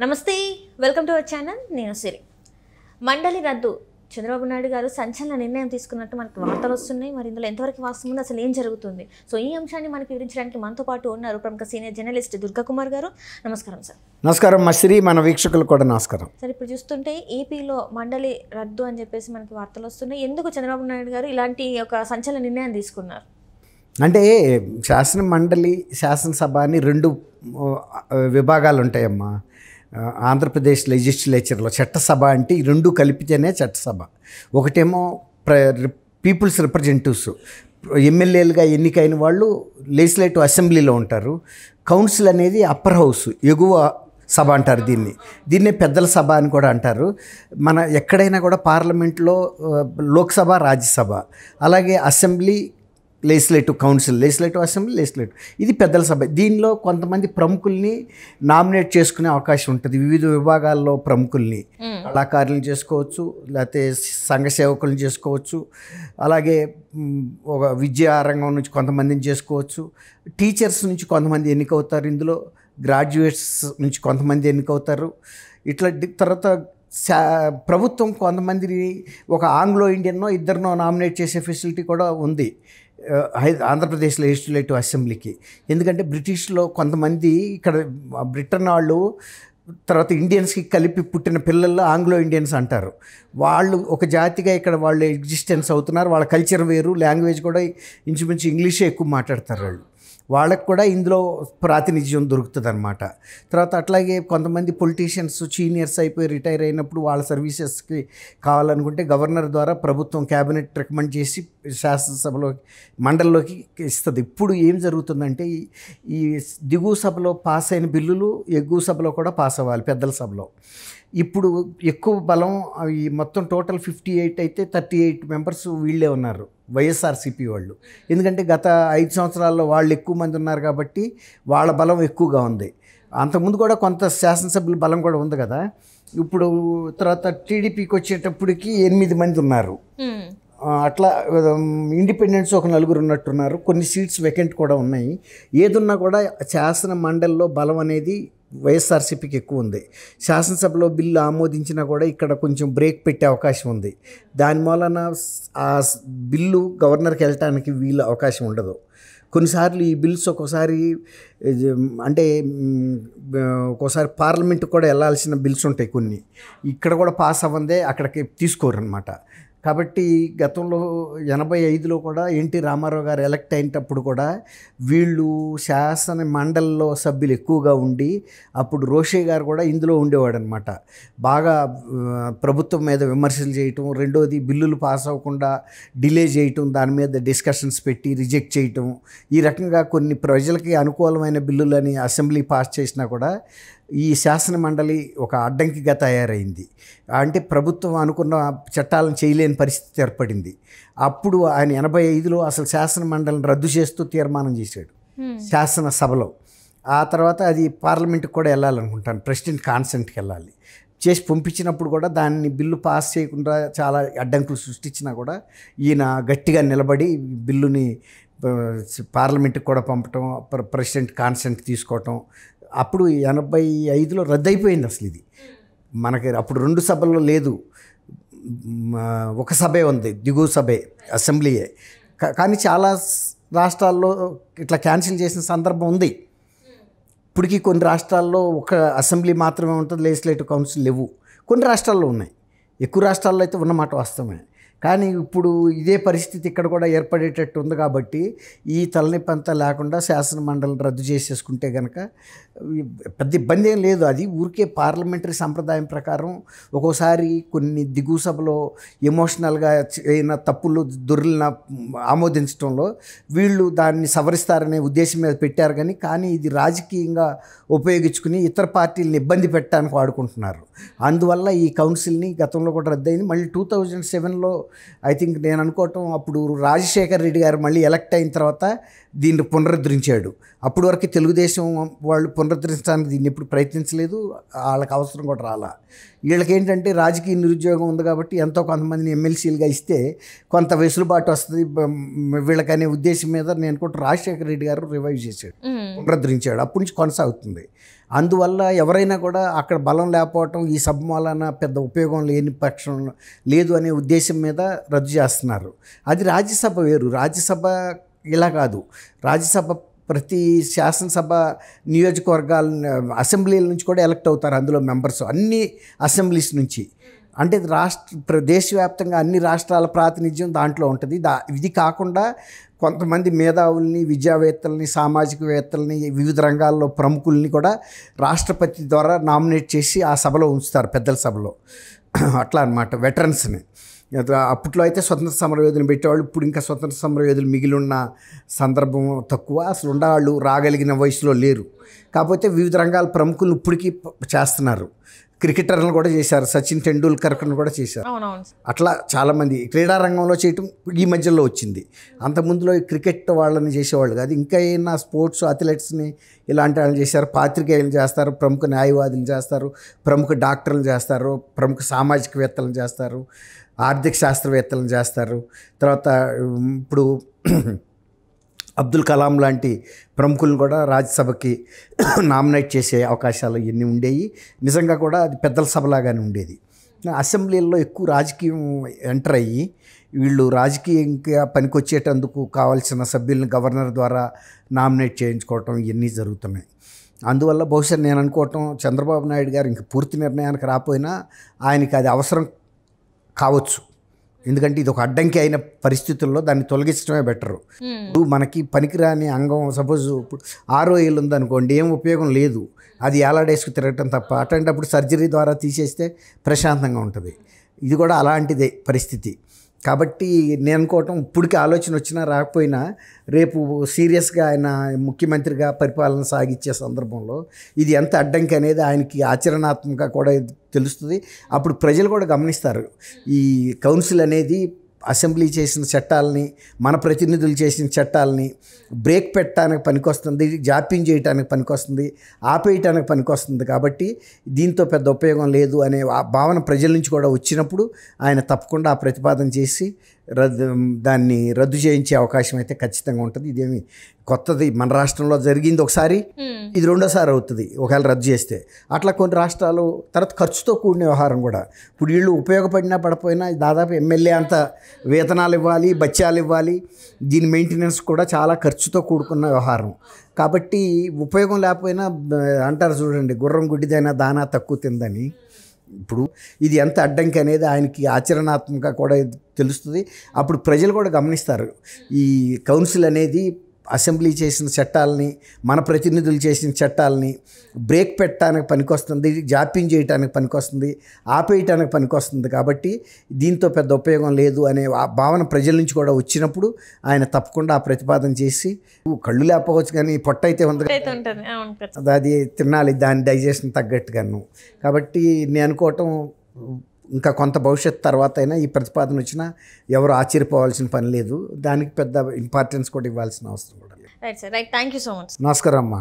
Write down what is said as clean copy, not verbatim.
నమస్తే, welcome to our channel. నేను సిరి. మండలి రద్దు చంద్రబాబు నాయుడు గారు సంచలన నిర్ణయం తీసుకున్నట్టు మనకు వార్తలు వస్తున్నాయి. మరి ఇందులో ఎంతవరకు వాస్తవం ఉంది, అసలు ఏం జరుగుతుంది? సో ఈ అంశాన్ని మనకి వివరించడానికి మనతో పాటు ఉన్నారు ప్రముఖ సీనియర్ జర్నలిస్ట్ దుర్గా కుమార్ గారు. నమస్కారం సార్. నమస్కారం మశ్రీ, మన వీక్షకులు కూడా నమస్కారం. సార్, ఇప్పుడు చూస్తుంటే ఏపీలో మండలి రద్దు అని చెప్పేసి మనకి వార్తలు వస్తున్నాయి. ఎందుకు చంద్రబాబు నాయుడు గారు ఇలాంటి ఒక సంచలన నిర్ణయం తీసుకున్నారు? అంటే శాసన మండలి శాసనసభ అని రెండు విభాగాలు ఉంటాయమ్మా. ఆంధ్రప్రదేశ్ లెజిస్లేచర్లో చట్టసభ అంటే ఈ రెండు కలిపితేనే చట్టసభ. ఒకటేమో పీపుల్స్ రిప్రజెంటేటివ్స్, ఎమ్మెల్యేలుగా ఎన్నికైన వాళ్ళు లెజిస్లేటివ్ అసెంబ్లీలో ఉంటారు. కౌన్సిల్ అనేది అప్పర్ హౌస్, ఎగువ సభ అంటారు. దీన్నే పెద్దల సభ అని కూడా అంటారు. మన ఎక్కడైనా కూడా పార్లమెంట్లో లోక్సభ, రాజ్యసభ, అలాగే assembly, legislative council, legislative assembly, legislative, ఇది పెద్దల సభ. దీనిలో కొంతమంది ప్రముఖుల్ని నామినేట్ చేసుకునే అవకాశం ఉంటుంది. వివిధ విభాగాల్లో ప్రముఖుల్ని, కళాకారులను చేసుకోవచ్చు, లేకపోతే సంఘ సేవకులను చేసుకోవచ్చు, అలాగే ఒక విద్యా రంగం నుంచి కొంతమందిని చేసుకోవచ్చు, టీచర్స్ నుంచి కొంతమంది ఎన్నికవుతారు, ఇందులో గ్రాడ్యుయేట్స్ నుంచి కొంతమంది ఎన్నికవుతారు. ఇట్లా తర్వాత ప్రభుత్వం కొంతమందిని ఒక ఆంగ్లో ఇండియన్నో ఇద్దరినో నామినేట్ చేసే ఫెసిలిటీ కూడా ఉంది ఆంధ్రప్రదేశ్ లెజిస్లేటివ్ అసెంబ్లీకి. ఎందుకంటే బ్రిటిష్లో కొంతమంది ఇక్కడ బ్రిటన్ వాళ్ళు తర్వాత ఇండియన్స్కి కలిపి పుట్టిన పిల్లల్లో ఆంగ్లో ఇండియన్స్ అంటారు. వాళ్ళు ఒక జాతిగా ఇక్కడ వాళ్ళు ఎగ్జిస్టెన్స్ అవుతున్నారు. వాళ్ళ కల్చర్ వేరు, లాంగ్వేజ్ కూడా ఇంచుమించు ఇంగ్లీషే ఎక్కువ మాట్లాడతారు. వాళ్ళకు కూడా ఇందులో ప్రాతినిధ్యం దొరుకుతుంది అన్నమాట. తర్వాత అట్లాగే కొంతమంది పొలిటీషియన్స్ సీనియర్స్ అయిపోయి రిటైర్ అయినప్పుడు వాళ్ళ సర్వీసెస్కి కావాలనుకుంటే గవర్నర్ ద్వారా ప్రభుత్వం క్యాబినెట్ రికమెండ్ చేసి శాసనసభలో మండలిలోకి ఇస్తుంది. ఇప్పుడు ఏం జరుగుతుందంటే ఈ దిగువ సభలో పాస్ అయిన బిల్లులు ఎగువ సభలో కూడా పాస్ అవ్వాలి, పెద్దల సభలో. ఇప్పుడు ఎక్కువ బలం ఈ మొత్తం టోటల్ 58 అయితే 38 మెంబర్స్ వీళ్ళే ఉన్నారు, వైఎస్ఆర్సీపీ వాళ్ళు. ఎందుకంటే గత 5 సంవత్సరాల్లో వాళ్ళు ఎక్కువ మంది ఉన్నారు కాబట్టి వాళ్ళ బలం ఎక్కువగా ఉంది. అంతకుముందు కూడా కొంత శాసనసభ్యుల బలం కూడా ఉంది కదా. ఇప్పుడు తర్వాత టీడీపీకి వచ్చేటప్పటికి 8 మంది ఉన్నారు. అట్లా ఇండిపెండెన్స్ ఒక 4 ఉన్నట్టున్నారు. కొన్ని సీట్స్ వేకెంట్ కూడా ఉన్నాయి. ఏదున్నా కూడా శాసన మండలిలో బలం అనేది వైఎస్ఆర్సీపీకి ఎక్కువ ఉంది. శాసనసభలో బిల్లు ఆమోదించినా కూడా ఇక్కడ కొంచెం బ్రేక్ పెట్టే అవకాశం ఉంది. దాని మూలన ఆ బిల్లు గవర్నర్కి వెళ్ళటానికి వీలు అవకాశం ఉండదు. కొన్నిసార్లు ఈ బిల్స్ ఒక్కోసారి అంటే ఒక్కోసారి పార్లమెంట్ కూడా వెళ్ళాల్సిన బిల్స్ ఉంటాయి కొన్ని. ఇక్కడ కూడా పాస్ అవ్వందే అక్కడికి తీసుకోరు అనమాట. కాబట్టి గతంలో 85లో కూడా ఎన్టీ రామారావు గారు ఎలక్ట్ అయినప్పుడు కూడా వీళ్ళు శాసన మండలిలో సభ్యులు ఎక్కువగా ఉండి అప్పుడు రోషే గారు కూడా ఇందులో ఉండేవాడు అనమాట. బాగా ప్రభుత్వం మీద విమర్శలు చేయటం, రెండోది బిల్లులు పాస్ అవ్వకుండా డిలే చేయటం, దాని మీద డిస్కషన్స్ పెట్టి రిజెక్ట్ చేయటం, ఈ రకంగా కొన్ని ప్రజలకి అనుకూలమైన బిల్లులని అసెంబ్లీ పాస్ చేసినా కూడా ఈ శాసన మండలి ఒక అడ్డంకిగా తయారైంది. అంటే ప్రభుత్వం అనుకున్న చట్టాలను చేయలేని పరిస్థితి ఏర్పడింది. అప్పుడు ఆయన 85లో అసలు శాసన మండలిని రద్దు చేస్తూ తీర్మానం చేశాడు శాసనసభలో. ఆ తర్వాత అది పార్లమెంట్కి కూడా వెళ్ళాలనుకుంటాను, ప్రెసిడెంట్ కాన్సెంట్కి వెళ్ళాలి. చేసి పంపించినప్పుడు కూడా దాన్ని బిల్లు పాస్ చేయకుండా చాలా అడ్డంకులు సృష్టించినా కూడా ఈయన గట్టిగా నిలబడి బిల్లుని పార్లమెంట్కి కూడా పంపటం, ప్రెసిడెంట్ కాన్సెంట్ తీసుకోవటం. అప్పుడు 85లో రద్దయిపోయింది అసలు ఇది. మనకి అప్పుడు 2 సభల్లో లేదు, ఒక సభే ఉంది, దిగువ సభే, అసెంబ్లీయే. కానీ చాలా రాష్ట్రాల్లో ఇట్లా క్యాన్సిల్ చేసిన సందర్భం ఉంది. ఇప్పటికీ కొన్ని రాష్ట్రాల్లో ఒక అసెంబ్లీ మాత్రమే ఉంటుంది, లెజిస్లేటివ్ కౌన్సిల్ లేవు. కొన్ని రాష్ట్రాల్లో ఉన్నాయి, ఎక్కువ రాష్ట్రాల్లో అయితే ఉన్నమాట వాస్తవమే. కానీ ఇప్పుడు ఇదే పరిస్థితి ఇక్కడ కూడా ఏర్పడేటట్టు ఉంది. కాబట్టి ఈ తలనొప్పి అంతా లేకుండా శాసన మండలిని రద్దు చేసేసుకుంటే కనుక పెద్ద ఇబ్బంది ఏం లేదు. అది ఊరికే పార్లమెంటరీ సంప్రదాయం ప్రకారం ఒక్కోసారి కొన్ని దిగువ సభలో ఎమోషనల్గా అయిన తప్పులు దొర్లిన ఆమోదించడంలో వీళ్ళు దాన్ని సవరిస్తారనే ఉద్దేశం మీద పెట్టారు. కానీ ఇది రాజకీయంగా ఉపయోగించుకుని ఇతర పార్టీలను ఇబ్బంది పెట్టడానికి వాడుకుంటున్నారు. అందువల్ల ఈ కౌన్సిల్ని గతంలో కూడా రద్దయింది. మళ్ళీ 2007లో ఐ థింక్ నేను అనుకోవటం అప్పుడు రాజశేఖర్ రెడ్డి గారు మళ్ళీ ఎలక్ట్ అయిన తర్వాత దీన్ని పునరుద్ధరించాడు. అప్పటి వరకు తెలుగుదేశం వాళ్ళు పునరుద్ధరించడానికి దీన్ని ఎప్పుడు ప్రయత్నించలేదు, వాళ్ళకి అవసరం కూడా రాలా. వీళ్ళకి ఏంటంటే రాజకీయ నిరుద్యోగం ఉంది కాబట్టి ఎంతో కొంతమందిని ఎమ్మెల్సీలుగా ఇస్తే కొంత వెసులుబాటు వస్తుంది వీళ్ళకనే ఉద్దేశం మీద నేను కూడా రాజశేఖర రెడ్డి గారు రివైవ్ చేశాడు, పునరుద్ధరించాడు. అప్పటి నుంచి కొనసాగుతుంది. అందువల్ల ఎవరైనా కూడా అక్కడ బలం లేకపోవటం, ఈ సభ వలన పెద్ద ఉపయోగం లేని పక్షం లేదు అనే ఉద్దేశం మీద రద్దు చేస్తున్నారు. అది రాజ్యసభ వేరు. రాజ్యసభ ఇలా కాదు. రాజ్యసభ ప్రతి శాసనసభ నియోజకవర్గాల అసెంబ్లీల నుంచి కూడా ఎలక్ట్ అవుతారు అందులో మెంబర్స్, అన్ని అసెంబ్లీస్ నుంచి. అంటే దేశవ్యాప్తంగా అన్ని రాష్ట్రాల ప్రాతినిధ్యం దాంట్లో ఉంటుంది. ఇది కాకుండా కొంతమంది మేధావుల్ని, విద్యావేత్తల్ని, సామాజికవేత్తల్ని, వివిధ రంగాల్లో ప్రముఖుల్ని కూడా రాష్ట్రపతి ద్వారా నామినేట్ చేసి ఆ సభలో ఉంచుతారు, పెద్దల సభలో. అట్లా అన్నమాట. వెటరన్స్ని అప్పట్లో అయితే స్వతంత్ర సమరయోధులు పెట్టేవాళ్ళు. ఇప్పుడు ఇంకా స్వతంత్ర సమరయోధులు మిగిలి ఉన్న సందర్భం తక్కువ. అసలు ఉండవాళ్ళు రాగలిగిన వయసులో లేరు. కాకపోతే వివిధ రంగాల ప్రముఖులు ఇప్పటికీ చేస్తున్నారు. క్రికెటర్లను కూడా చేశారు, సచిన్ టెండూల్కర్ను కూడా చేశారు. అట్లా చాలామంది క్రీడారంగంలో చేయటం ఈ మధ్యలో వచ్చింది. అంతకుముందులో క్రికెట్ వాళ్ళని చేసేవాళ్ళు కాదు. ఇంకా ఏమైనా స్పోర్ట్స్ అథ్లెట్స్ని ఇలాంటి వాళ్ళని చేశారు. పాత్రికేయులు చేస్తారు, ప్రముఖ న్యాయవాదులు చేస్తారు, ప్రముఖ డాక్టర్లు చేస్తారు, ప్రముఖ సామాజికవేత్తలను చేస్తారు, ఆర్థిక శాస్త్రవేత్తలను చేస్తారు. తర్వాత ఇప్పుడు అబ్దుల్ కలాం లాంటి ప్రముఖులను కూడా రాజ్యసభకి నామినేట్ చేసే అవకాశాలు ఇవన్నీ ఉండేవి. నిజంగా కూడా అది పెద్దల సభలాగానే ఉండేది. అసెంబ్లీల్లో ఎక్కువ రాజకీయం ఎంటర్ అయ్యి వీళ్ళు రాజకీయంగా పనికొచ్చేటందుకు కావాల్సిన సభ్యులను గవర్నర్ ద్వారా నామినేట్ చేయించుకోవటం ఇవన్నీ జరుగుతున్నాయి. అందువల్ల బహుశా నేను అనుకోవటం చంద్రబాబు నాయుడు గారు ఇంక పూర్తి నిర్ణయానికి రాపోయినా ఆయనకి అది అవసరం కావచ్చు. ఎందుకంటే ఇది ఒక అడ్డంకి అయిన పరిస్థితుల్లో దాన్ని తొలగించడమే బెటరు. ఇప్పుడు మనకి పనికిరాని అంగం సపోజ్ ఇప్పుడు ఆరో ఏళ్ళు ఉందనుకోండి, ఏం ఉపయోగం లేదు, అది ఏలాడేసుకు తిరగటం తప్ప. అట్లాంటప్పుడు సర్జరీ ద్వారా తీసేస్తే ప్రశాంతంగా ఉంటుంది. ఇది కూడా అలాంటిదే పరిస్థితి. కాబట్టి నేను అనుకోవటం ఇప్పటికీ ఆలోచన వచ్చినా రాకపోయినా రేపు సీరియస్గా ఆయన ముఖ్యమంత్రిగా పరిపాలన సాగించే సందర్భంలో ఇది ఎంత అడ్డంకి అనేది ఆయనకి ఆచరణాత్మకంగా కూడా తెలుస్తుంది. అప్పుడు ప్రజలు కూడా గమనిస్తారు ఈ కౌన్సిల్ అనేది అసెంబ్లీ చేసిన చట్టాలని, మన ప్రతినిధులు చేసిన చట్టాలని బ్రేక్ పెట్టడానికి పనికొస్తుంది, జాప్యం చేయడానికి పనికొస్తుంది, ఆపేయటానికి పనికొస్తుంది. కాబట్టి దీంతో పెద్ద ఉపయోగం లేదు అనే భావన ప్రజల నుంచి కూడా వచ్చినప్పుడు ఆయన తప్పకుండా ఆ ప్రతిపాదన చేసి దాన్ని రద్దు చేయించే అవకాశం అయితే ఖచ్చితంగా ఉంటుంది. ఇదేమి కొత్తది, మన రాష్ట్రంలో జరిగింది ఒకసారి, ఇది రెండోసారి అవుతుంది ఒకవేళ రద్దు చేస్తే. అట్లా కొన్ని రాష్ట్రాలు తర్వాత ఖర్చుతో కూడిన వ్యవహారం కూడా. ఇప్పుడు వీళ్ళు ఉపయోగపడినా పడపోయినా దాదాపు ఎమ్మెల్యే అంత వేతనాలు ఇవ్వాలి, బత్యాలు ఇవ్వాలి, దీని మెయింటెనెన్స్ కూడా చాలా ఖర్చుతో కూడుకున్న వ్యవహారం. కాబట్టి ఉపయోగం లేకపోయినా అంటారు చూడండి, గుర్రం గుడ్డిదైనా దానా తక్కువ తిందని. ఇప్పుడు ఇది ఎంత అడ్డంకి అనేది ఆయనకి ఆచరణాత్మకంగా కూడా తెలుస్తుంది. అప్పుడు ప్రజలు కూడా గమనిస్తారు ఈ కౌన్సిల్ అనేది అసెంబ్లీ చేసిన చట్టాలని, మన ప్రతినిధులు చేసిన చట్టాలని బ్రేక్ పెట్టడానికి పనికొస్తుంది, జాప్యం చేయడానికి పనికొస్తుంది, ఆపేయటానికి పనికొస్తుంది. కాబట్టి దీంతో పెద్ద ఉపయోగం లేదు అనే భావన ప్రజల నుంచి కూడా వచ్చినప్పుడు ఆయన తప్పకుండా ఆ ప్రతిపాదన చేసి, కళ్ళు లేకపోవచ్చు కానీ పొట్ట అయితే ఉంది, అది తినాలి, దాని డైజెషన్ తగ్గట్టుగాను. కాబట్టి నేను అనుకోవటం ఇంకా కొంత భవిష్యత్తు తర్వాత అయినా ఈ ప్రతిపాదన వచ్చినా ఎవరు ఆశ్చర్యపోవాల్సిన పని లేదు. దానికి పెద్ద ఇంపార్టెన్స్ కూడా ఇవ్వాల్సిన అవసరం కూడా లేదు. Right sir, right. Thank you so much. నమస్కారం అమ్మా.